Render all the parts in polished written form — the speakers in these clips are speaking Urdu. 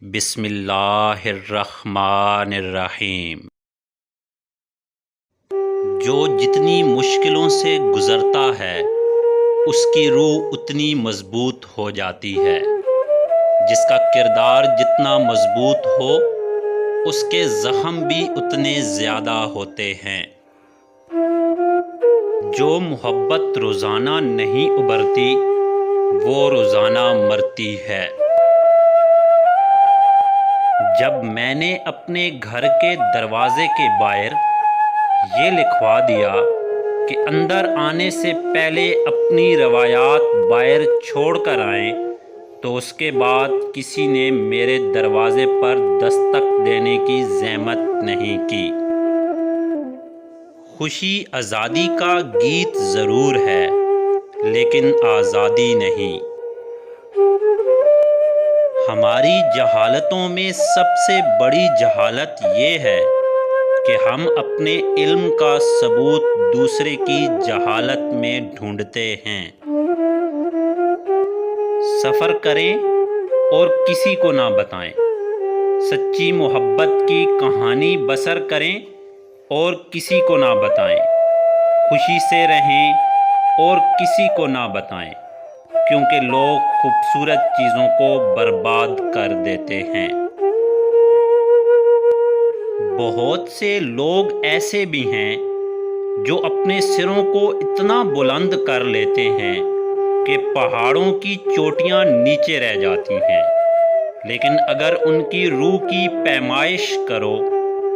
بسم اللہ الرحمن الرحیم۔ جو جتنی مشکلوں سے گزرتا ہے اس کی روح اتنی مضبوط ہو جاتی ہے۔ جس کا کردار جتنا مضبوط ہو اس کے زخم بھی اتنے زیادہ ہوتے ہیں۔ جو محبت روزانہ نہیں ابھرتی وہ روزانہ مرتی ہے۔ جب میں نے اپنے گھر کے دروازے کے باہر یہ لکھوا دیا کہ اندر آنے سے پہلے اپنی روایات باہر چھوڑ کر آئیں تو اس کے بعد کسی نے میرے دروازے پر دستک دینے کی زحمت نہیں کی۔ خوشی آزادی کا گیت ضرور ہے لیکن آزادی نہیں۔ ہماری جہالتوں میں سب سے بڑی جہالت یہ ہے کہ ہم اپنے علم کا ثبوت دوسرے کی جہالت میں ڈھونڈتے ہیں۔ سفر کریں اور کسی کو نہ بتائیں، سچی محبت کی کہانی بسر کریں اور کسی کو نہ بتائیں، خوشی سے رہیں اور کسی کو نہ بتائیں، کیونکہ لوگ خوبصورت چیزوں کو برباد کر دیتے ہیں۔ بہت سے لوگ ایسے بھی ہیں جو اپنے سروں کو اتنا بلند کر لیتے ہیں کہ پہاڑوں کی چوٹیاں نیچے رہ جاتی ہیں، لیکن اگر ان کی روح کی پیمائش کرو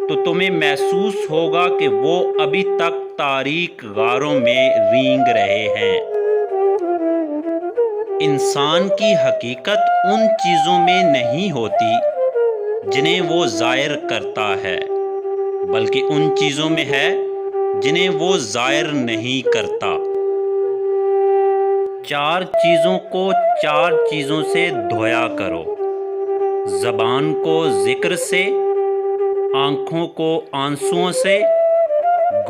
تو تمہیں محسوس ہوگا کہ وہ ابھی تک تاریک غاروں میں رینگ رہے ہیں۔ انسان کی حقیقت ان چیزوں میں نہیں ہوتی جنہیں وہ ظاہر کرتا ہے، بلکہ ان چیزوں میں ہے جنہیں وہ ظاہر نہیں کرتا۔ 4 چیزوں کو 4 چیزوں سے دھویا کرو: زبان کو ذکر سے، آنکھوں کو آنسوؤں سے،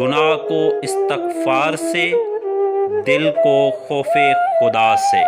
گناہ کو استغفار سے، دل کو خوف خدا سے۔